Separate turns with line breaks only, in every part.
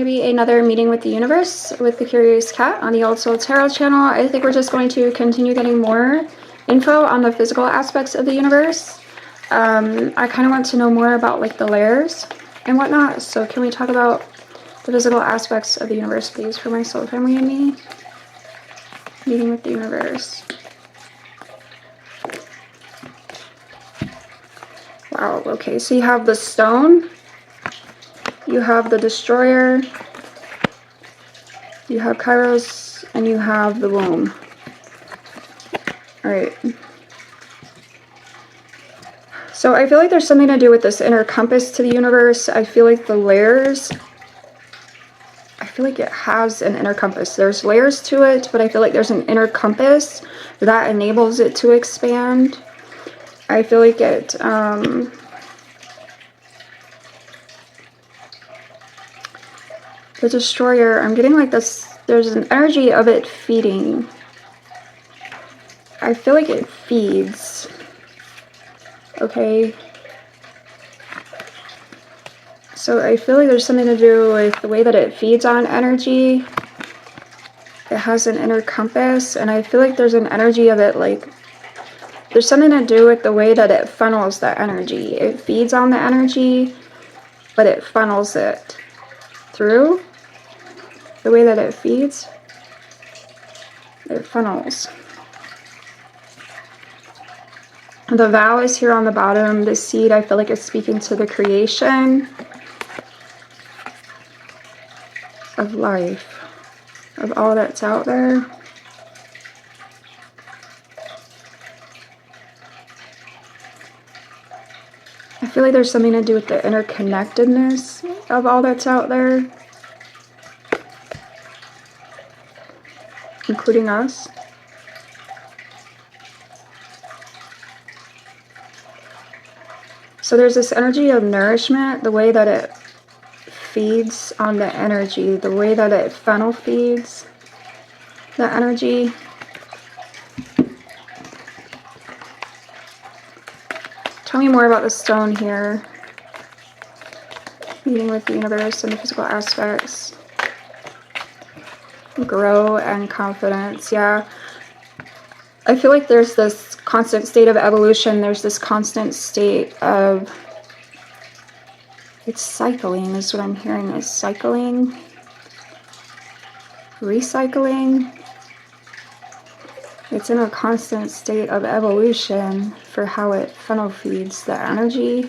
to be another meeting with the universe with the Curious Cat on the Old Soul Tarot channel. I think we're just going to continue getting more info on the physical aspects of the universe. I kind of want to know more about like the layers and whatnot. So can we talk about the physical aspects of the universe, please, for my soul family and me? Meeting with the universe. Wow, okay, so you have the stone. You have the destroyer, you have Kairos, and you have the womb. Alright. So I feel like there's something to do with this inner compass to the universe. I feel like the layers, I feel like it has an inner compass. There's layers to it, but I feel like there's an inner compass that enables it to expand. I feel like it, the destroyer, I'm getting like this, there's an energy of it feeding. I feel like it feeds. Okay. So I feel like there's something to do with the way that it feeds on energy. It has an inner compass, and I feel like there's an energy of it, like, there's something to do with the way that it funnels that energy. It feeds on the energy, but it funnels it through. The way that it feeds, it funnels. The vow is here on the bottom. The seed, I feel like, is speaking to the creation of life, of all that's out there. I feel like there's something to do with the interconnectedness of all that's out there, including us. So there's this energy of nourishment, the way that it feeds on the energy, the way that it funnel feeds the energy. Tell me more about the stone here. Meeting with the universe and the physical aspects. Grow and confidence. Yeah. I feel like there's this constant state of evolution. There's this constant state of, it's cycling is what I'm hearing, is cycling, recycling. It's in a constant state of evolution for how it funnel feeds the energy.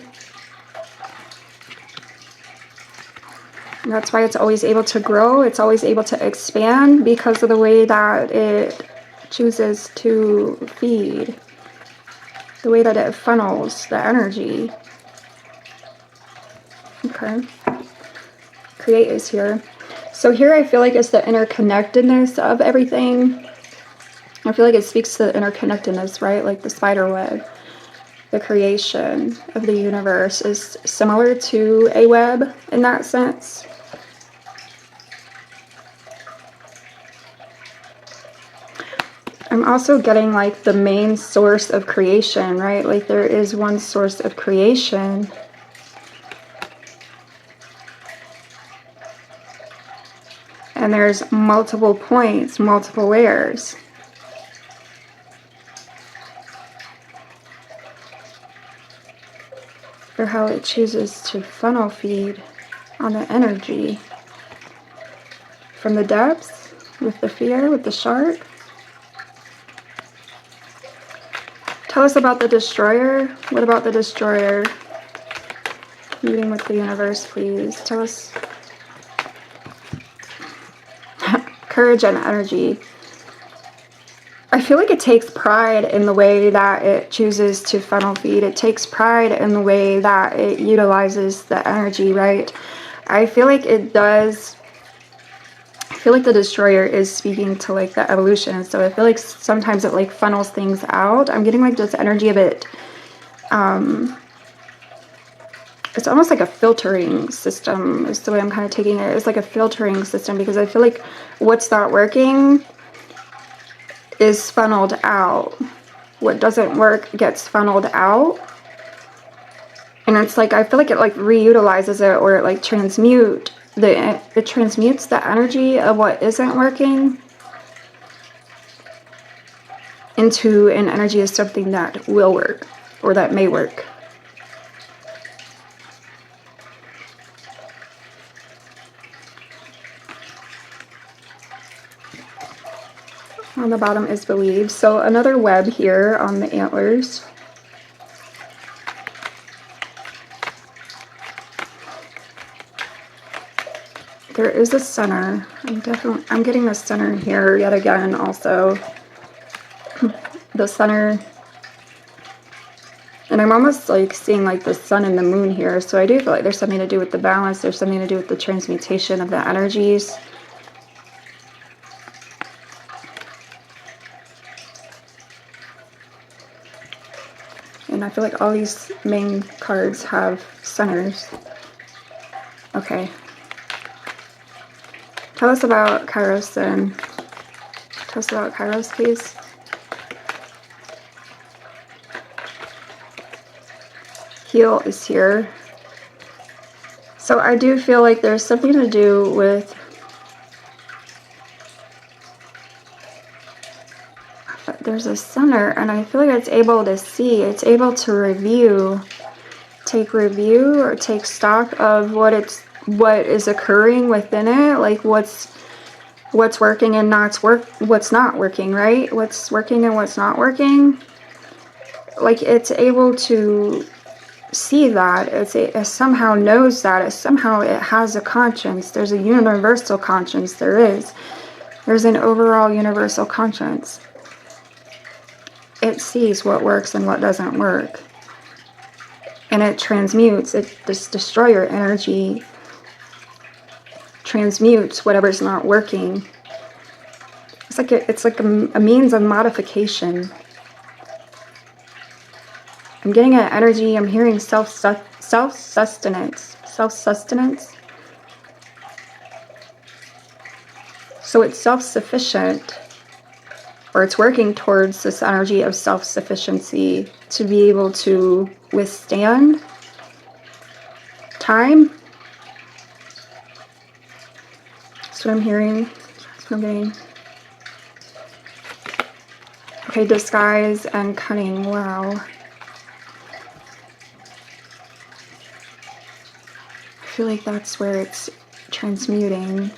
And that's why it's always able to grow. It's always able to expand because of the way that it chooses to feed, the way that it funnels the energy. Okay. Create is here. So here I feel like it's the interconnectedness of everything. I feel like it speaks to the interconnectedness, right? Like the spider web. The creation of the universe is similar to a web in that sense. I'm also getting like the main source of creation, right? Like there is one source of creation. And there's multiple points, multiple layers. For how it chooses to funnel feed on the energy. From the depths, with the fear, with the shark. Tell us about the destroyer. What about the destroyer? Meeting with the universe, please. Tell us. Courage and energy. I feel like it takes pride in the way that it chooses to funnel feed. It takes pride in the way that it utilizes the energy, right? I feel like it does. I feel like the destroyer is speaking to like the evolution. So I feel like sometimes it like funnels things out. I'm getting like this energy of it. It's almost like a filtering system is the way I'm kind of taking it. It's like a filtering system because I feel like what's not working is funneled out. What doesn't work gets funneled out. And it's like, I feel like it like reutilizes it or it like transmutes it transmutes the energy of what isn't working into an energy of something that will work or that may work. On the bottom is believe. So another web here on the antlers. There is a center. I'm getting a center here yet again also. The center. And I'm almost like seeing like the sun and the moon here. So I do feel like there's something to do with the balance. There's something to do with the transmutation of the energies. And I feel like all these main cards have centers. Okay. Tell us about Kairos then. Tell us about Kairos, please. Heal is here. So I do feel like there's something to do with there's a center, and I feel like it's able to see, it's able to review, take review or take stock of what is occurring within it, like what's working and what's not working, right? What's working and what's not working. Like it's able to see that, it somehow knows that, it has a conscience. There's a universal conscience. There's an overall universal conscience. It sees what works and what doesn't work. And it transmutes, this destroyer energy transmutes whatever's not working. It's like a means of modification. I'm getting an energy, I'm hearing self-sustenance. Self-sustenance. So it's self-sufficient, or it's working towards this energy of self-sufficiency to be able to withstand time. That's what I'm hearing. That's what I'm getting. Okay, disguise and cunning. Wow. I feel like that's where it's transmuting.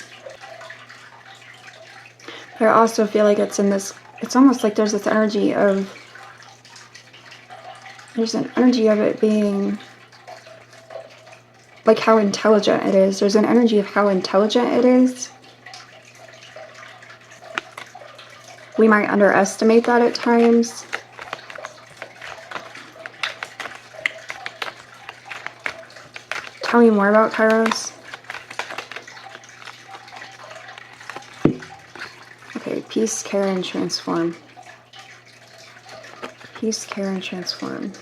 But I also feel like it's in this, it's almost like there's this energy of, there's an energy of it being like how intelligent it is. There's an energy of how intelligent it is. We might underestimate that at times. Tell me more about Kairos. Okay, peace, care, and transform. Peace, care, and transform.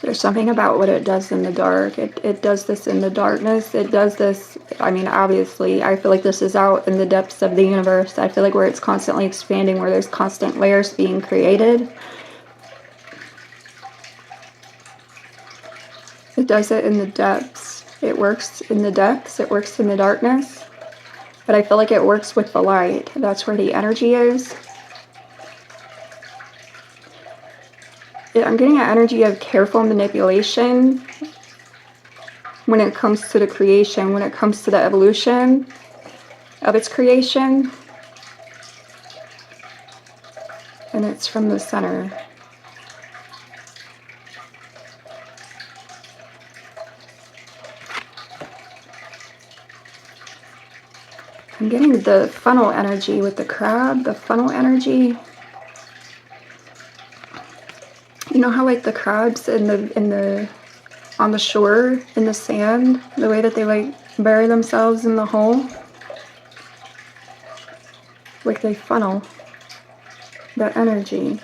There's something about what it does in the dark. It does this in the darkness. It does this, I mean, obviously, I feel like this is out in the depths of the universe. I feel like where it's constantly expanding, where there's constant layers being created. It does it in the depths. It works in the depths. It works in the darkness. But I feel like it works with the light. That's where the energy is. I'm getting an energy of careful manipulation when it comes to the creation, when it comes to the evolution of its creation. And it's from the center. I'm getting the funnel energy with the crab, the funnel energy. You know how like the crabs on the shore in the sand, the way that they like bury themselves in the hole? Like they funnel that energy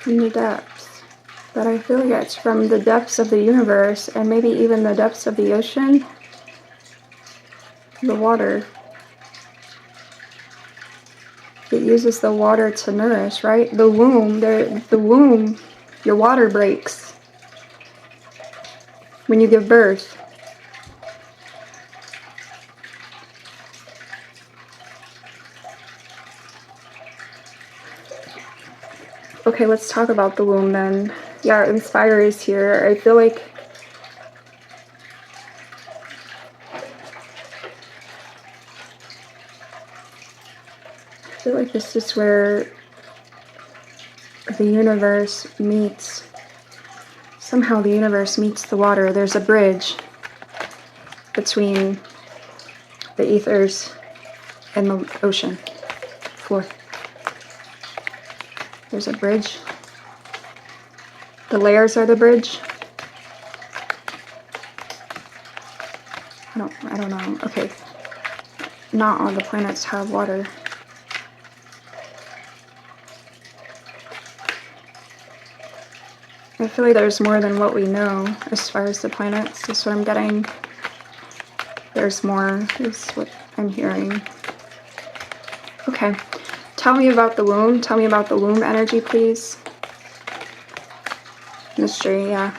from the depths. but I feel like it's from the depths of the universe and maybe even the depths of the ocean, the water. It uses the water to nourish, right? The womb, your water breaks when you give birth. Okay, let's talk about the womb then. Yeah, Inspire is here. I feel like this is where the universe meets. Somehow the universe meets the water. There's a bridge between the ethers and the ocean floor. There's a bridge. The layers are the bridge. I don't know. Okay. Not all the planets have water. I feel like there's more than what we know as far as the planets. That's what I'm getting. There's more, is what I'm hearing. Okay. Tell me about the womb. Tell me about the womb energy, please. Mystery, yeah.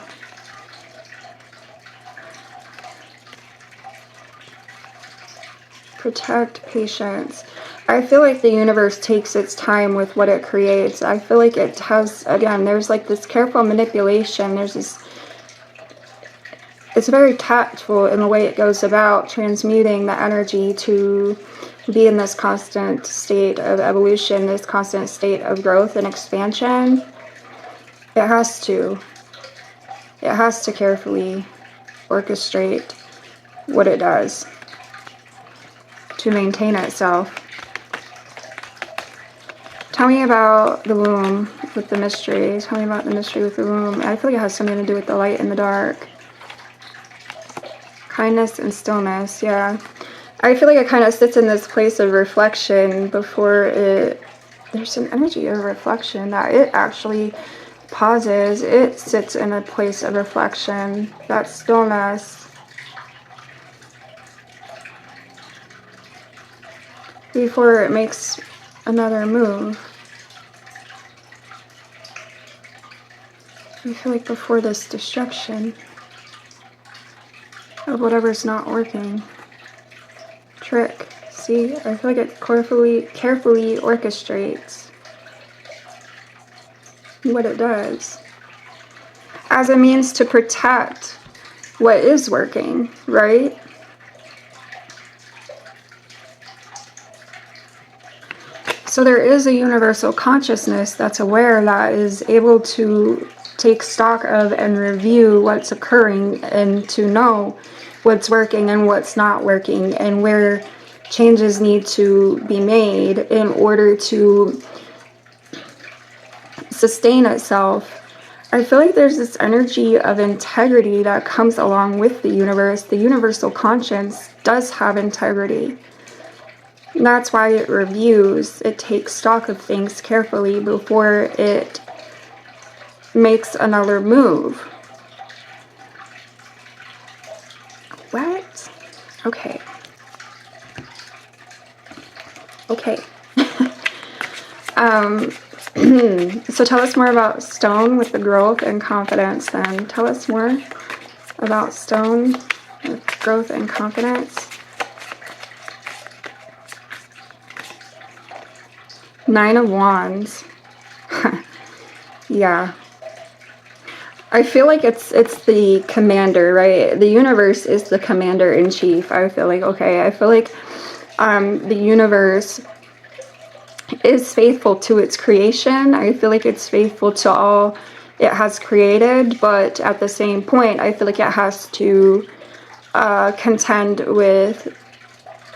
Protect, patience. I feel like the universe takes its time with what it creates. I feel like it has, again, there's like this careful manipulation. There's this, it's very tactful in the way it goes about transmuting the energy to be in this constant state of evolution, this constant state of growth and expansion. It has to carefully orchestrate what it does to maintain itself. Tell me about the womb with the mystery. Tell me about the mystery with the womb. I feel like it has something to do with the light and the dark. Kindness and stillness, yeah. I feel like it kind of sits in this place of reflection before it... There's an energy of reflection that it actually pauses. It sits in a place of reflection. That stillness. Before it makes another move. I feel like before this destruction of whatever's not working. Trick. See, I feel like it carefully orchestrates what it does as a means to protect what is working, right? So there is a universal consciousness that's aware, that is able to take stock of and review what's occurring and to know what's working and what's not working and where changes need to be made in order to sustain itself. I feel like there's this energy of integrity that comes along with the universe. The universal conscience does have integrity. And that's why it reviews. It takes stock of things carefully before it makes another move. What? Okay. Okay. So tell us more about stone with the growth and confidence then. Tell us more about stone with growth and confidence. 9 of Wands. Yeah. I feel like it's the commander, right? The universe is the commander-in-chief. I feel like, okay, I feel like the universe is faithful to its creation. I feel like it's faithful to all it has created, but at the same point, I feel like it has to contend with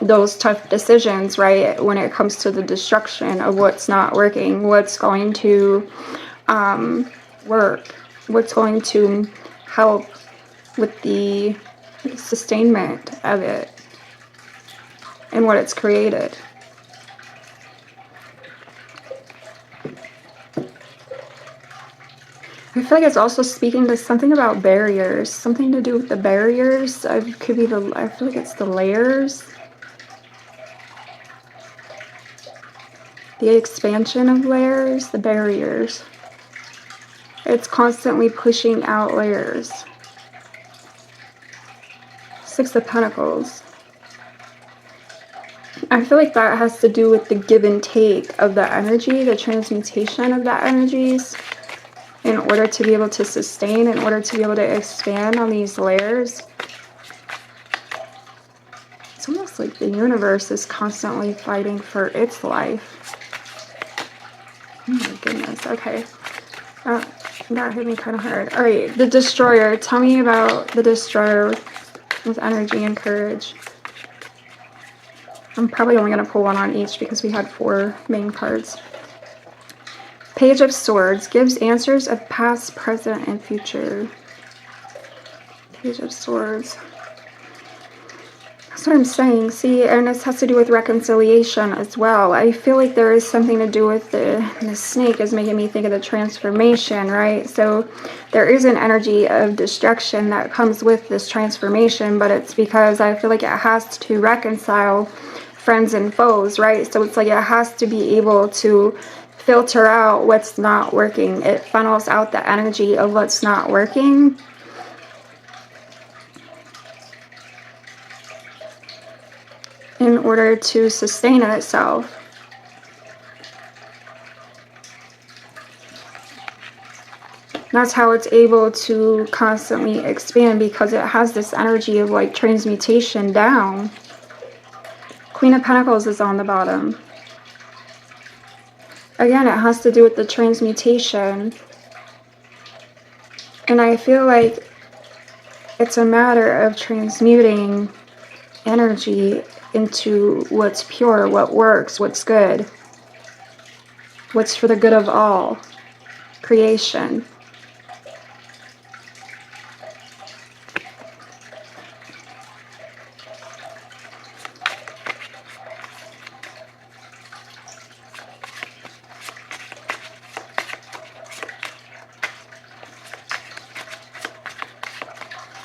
those tough decisions, right? When it comes to the destruction of what's not working, what's going to work, what's going to help with the sustainment of it and what it's created. I feel like it's also speaking to something about barriers, something to do with the barriers. It could be I feel like it's the layers, the expansion of layers, the barriers. It's constantly pushing out layers. Six of Pentacles. I feel like that has to do with the give and take of the energy, the transmutation of the energies, in order to be able to sustain, in order to be able to expand on these layers. It's almost like the universe is constantly fighting for its life. Oh my goodness, okay. That hit me kind of hard. Alright, the Destroyer. Tell me about the Destroyer with energy and courage. I'm probably only going to pull one on each because we had 4 main cards. Page of Swords gives answers of past, present, and future. Page of Swords. That's what I'm saying. See, and this has to do with reconciliation as well. I feel like there is something to do with the snake is making me think of the transformation, right? So there is an energy of destruction that comes with this transformation, but it's because I feel like it has to reconcile friends and foes, right? So it's like it has to be able to filter out what's not working. It funnels out the energy of what's not working. In order to sustain itself. That's how it's able to constantly expand, because it has this energy of like transmutation down. Queen of Pentacles is on the bottom. Again, it has to do with the transmutation. And I feel like it's a matter of transmuting energy into what's pure, what works, what's good, what's for the good of all creation.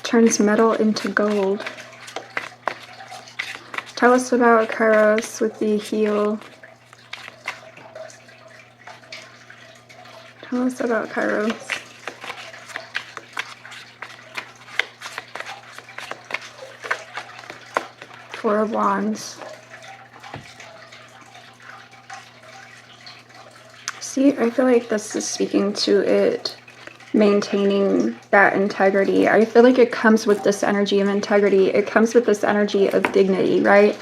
Turns metal into gold. Tell us about Kairos with the heel. Tell us about Kairos. Four of Wands. See, I feel like this is speaking to it maintaining that integrity. I feel like it comes with this energy of integrity. It comes with this energy of dignity, right?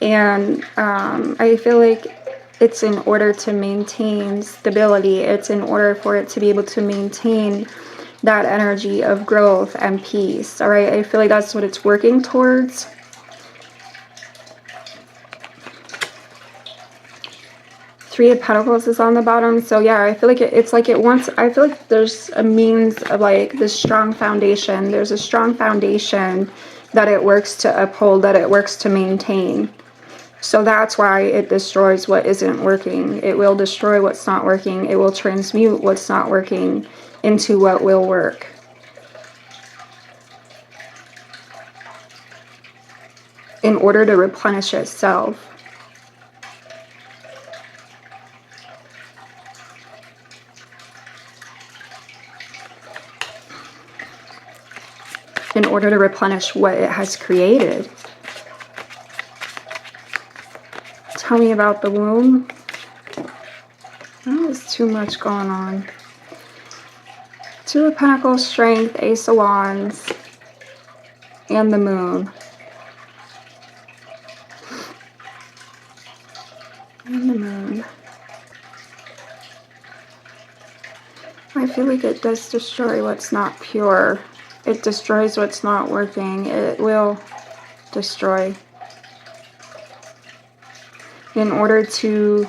And I feel like it's in order to maintain stability. It's in order for it to be able to maintain that energy of growth and peace. All right, I feel like that's what it's working towards. Three of Pentacles is on the bottom. So yeah, I feel like it's like it wants, I feel like there's a means of like this strong foundation. There's a strong foundation that it works to uphold, that it works to maintain. So that's why it destroys what isn't working. It will destroy what's not working. It will transmute what's not working into what will work. In order to replenish itself. In order to replenish what it has created. Tell me about the womb. There's too much going on. Two of Pentacles, Strength, Ace of Wands, and the Moon. And the Moon. I feel like it does destroy what's not pure. It destroys what's not working. It will destroy. In order to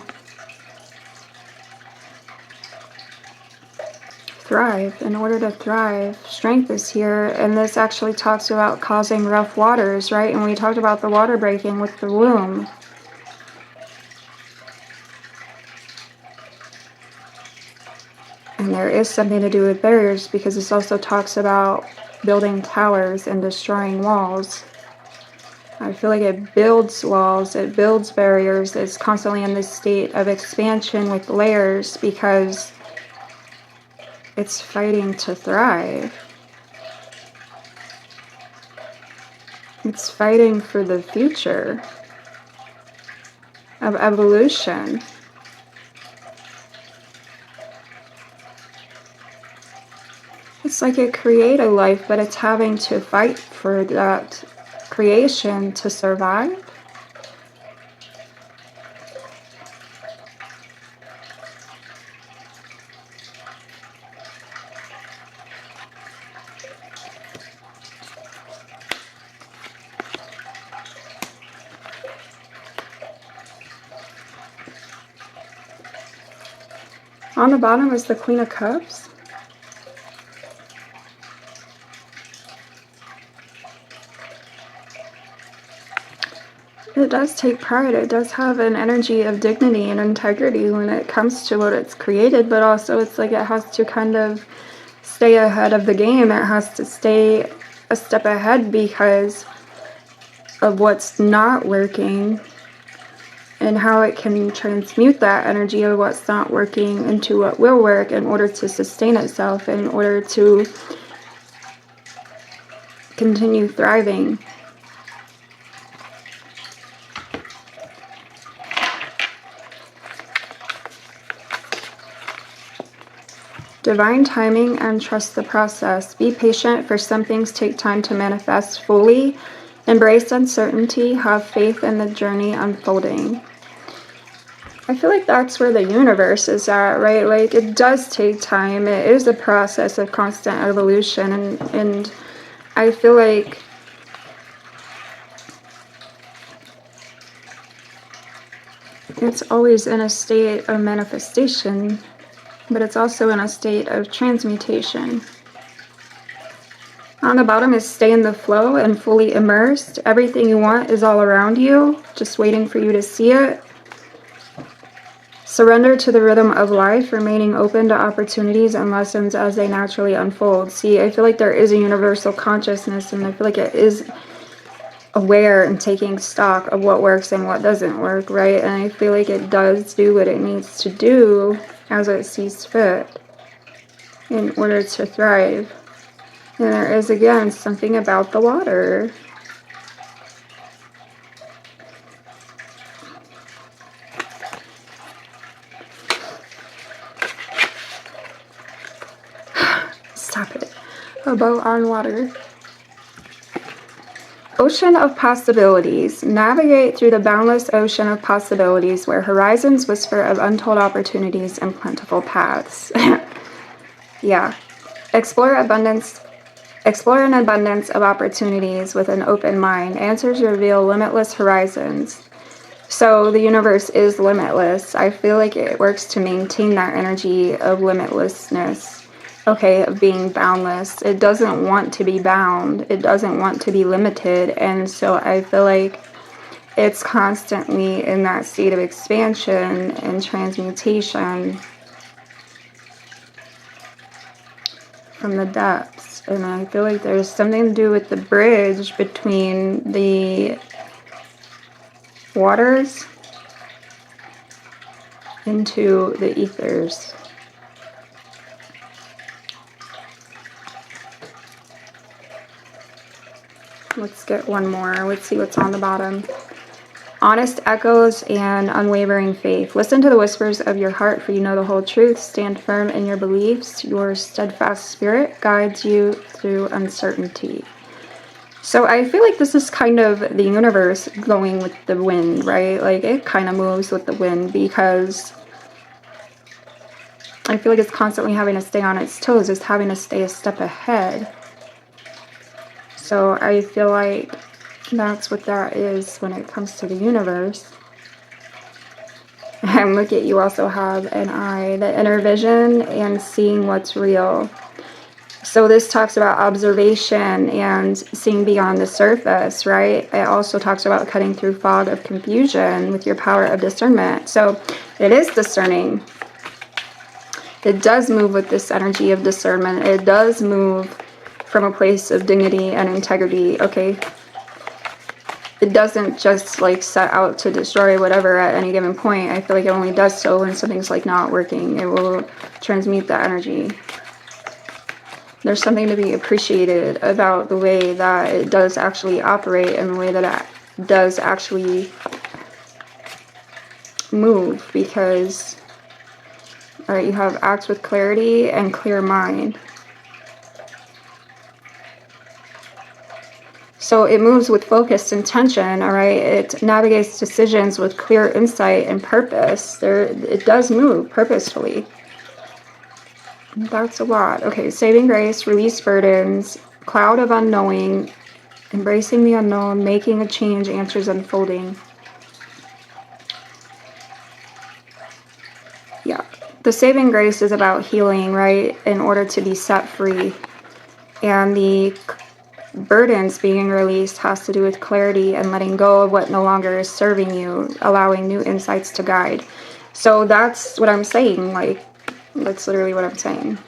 thrive, Strength is here, and this actually talks about causing rough waters, right? And we talked about the water breaking with the womb. And there is something to do with barriers, because this also talks about building towers and destroying walls. I feel like it builds walls, it builds barriers, it's constantly in this state of expansion with layers because it's fighting to thrive. It's fighting for the future of evolution. It's like it created a life, but it's having to fight for that creation to survive. On the bottom is the Queen of Cups. It does take pride. It does have an energy of dignity and integrity when it comes to what it's created, but also it's like it has to kind of stay ahead of the game. It has to stay a step ahead because of what's not working and how it can transmute that energy of what's not working into what will work in order to sustain itself, in order to continue thriving. Divine timing and trust the process. Be patient, for some things take time to manifest fully. Embrace uncertainty. Have faith in the journey unfolding. I feel like that's where the universe is at, right? Like, it does take time. It is a process of constant evolution. And I feel like it's always in a state of manifestation, but it's also in a state of transmutation. On the bottom is stay in the flow and fully immersed. Everything you want is all around you, just waiting for you to see it. Surrender to the rhythm of life, remaining open to opportunities and lessons as they naturally unfold. See, I feel like there is a universal consciousness, and I feel like it is aware and taking stock of what works and what doesn't work, right? And I feel like it does do what it needs to do as it sees fit in order to thrive. And there is, again, something about the water. Stop it. A boat on water. Ocean of possibilities. Navigate through the boundless ocean of possibilities where horizons whisper of untold opportunities and plentiful paths. Yeah. Explore an abundance of opportunities with an open mind. Answers reveal limitless horizons. So the universe is limitless. I feel like it works to maintain that energy of limitlessness. Okay, of being boundless. It doesn't want to be bound. It doesn't want to be limited. And so I feel like it's constantly in that state of expansion and transmutation from the depths. And I feel like there's something to do with the bridge between the waters into the ethers. Let's get one more. Let's see what's on the bottom. Honest echoes and unwavering faith. Listen to the whispers of your heart, for you know the whole truth. Stand firm in your beliefs. Your steadfast spirit guides you through uncertainty. So I feel like this is kind of the universe going with the wind, right? Like, it kind of moves with the wind because I feel like it's constantly having to stay on its toes. It's having to stay a step ahead. So I feel like that's what that is when it comes to the universe. And look at, you also have an eye, the inner vision and seeing what's real. So this talks about observation and seeing beyond the surface, right? It also talks about cutting through fog of confusion with your power of discernment. So it is discerning. It does move with this energy of discernment. It does move from a place of dignity and integrity, okay? It doesn't just like set out to destroy whatever at any given point. I feel like it only does so when something's like not working. It will transmute the energy. There's something to be appreciated about the way that it does actually operate and the way that it does actually move, because all right, you have act with clarity and clear mind. So it moves with focused intention, all right? It navigates decisions with clear insight and purpose. It does move purposefully. That's a lot. Okay, saving grace, release burdens, cloud of unknowing, embracing the unknown, making a change, answers unfolding. Yeah, the saving grace is about healing, right? In order to be set free. And the burdens being released has to do with clarity and letting go of what no longer is serving you, allowing new insights to guide. So that's what I'm saying. Like, that's literally what I'm saying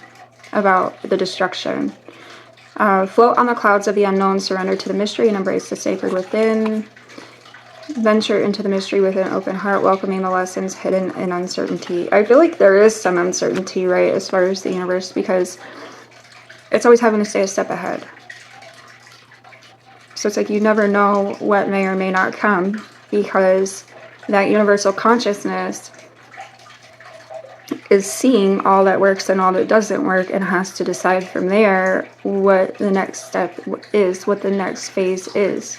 about the destruction. Float on the clouds of the unknown, surrender to the mystery and embrace the sacred within. Venture into the mystery with an open heart, welcoming the lessons hidden in uncertainty. I feel like there is some uncertainty, right, as far as the universe, because it's always having to stay a step ahead. So it's like you never know what may or may not come, because that universal consciousness is seeing all that works and all that doesn't work, and has to decide from there what the next step is, what the next phase is.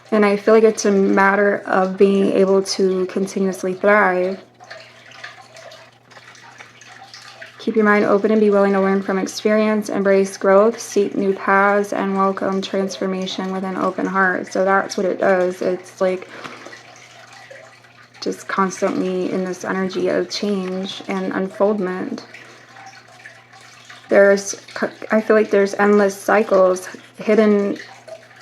And I feel like it's a matter of being able to continuously thrive. Keep your mind open and be willing to learn from experience, embrace growth, seek new paths, and welcome transformation with an open heart. So that's what it does. It's like just constantly in this energy of change and unfoldment. I feel like there's endless cycles, hidden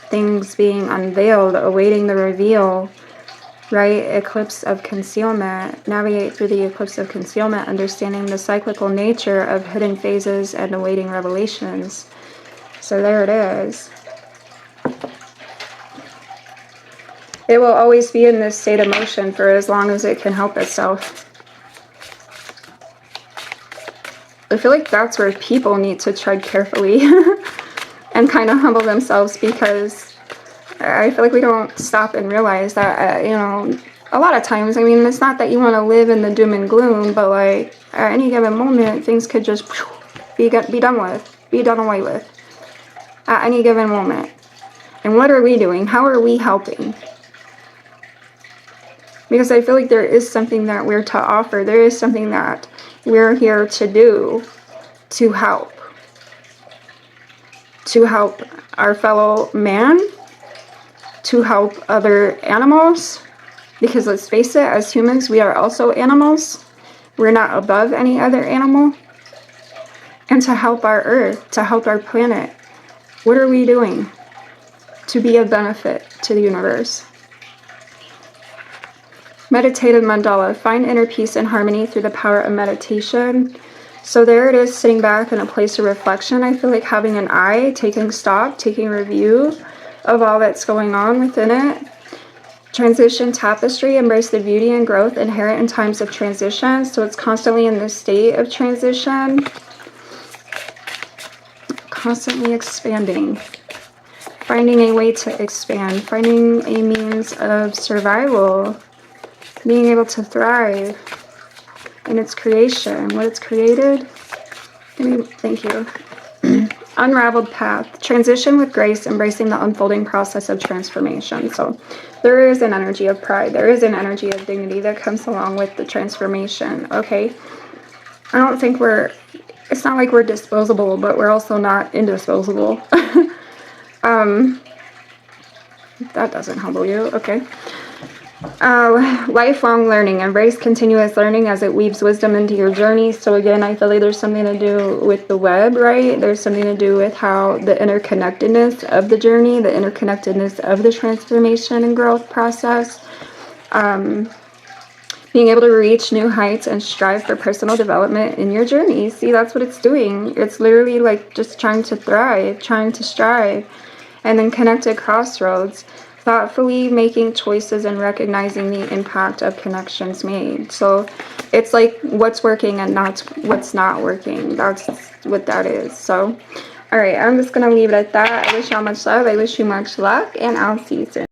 things being unveiled, awaiting the reveal, right? Eclipse of concealment. Navigate through the eclipse of concealment, understanding the cyclical nature of hidden phases and awaiting revelations. So there it is. It will always be in this state of motion for as long as it can help itself. I feel like that's where people need to tread carefully and kind of humble themselves, because I feel like we don't stop and realize that, a lot of times, I mean, it's not that you want to live in the doom and gloom, but like at any given moment, things could just be done with, be done away with at any given moment. And what are we doing? How are we helping? Because I feel like there is something that we're to offer. There is something that we're here to do, to help our fellow man, to help other animals, because let's face it, as humans, we are also animals. We're not above any other animal. And to help our earth, to help our planet. What are we doing to be of benefit to the universe? Meditative mandala. Find inner peace and harmony through the power of meditation. So there it is, sitting back in a place of reflection. I feel like having an eye, taking stock, taking review of all that's going on within it. Transition tapestry. Embrace the beauty and growth inherent in times of transition. So it's constantly in this state of transition. Constantly expanding. Finding a way to expand. Finding a means of survival. Being able to thrive in its creation, what it's created. Thank you. Unraveled path. Transition with grace, embracing the unfolding process of transformation. So there is an energy of pride. There is an energy of dignity that comes along with the transformation, okay? I don't think it's not like we're disposable, but we're also not indisposable. That doesn't humble you, okay? Lifelong learning. Embrace continuous learning as it weaves wisdom into your journey. So again, I feel like there's something to do with the web, right? There's something to do with how the interconnectedness of the journey, the interconnectedness of the transformation and growth process. being able to reach new heights and strive for personal development in your journey. See, that's what it's doing. It's literally like just trying to thrive, trying to strive, and then connect at crossroads, thoughtfully making choices and recognizing the impact of connections made. So it's like what's working and not what's not working. That's what that is. So, all right, I'm just going to leave it at that. I wish y'all much love. I wish you much luck, and I'll see you soon.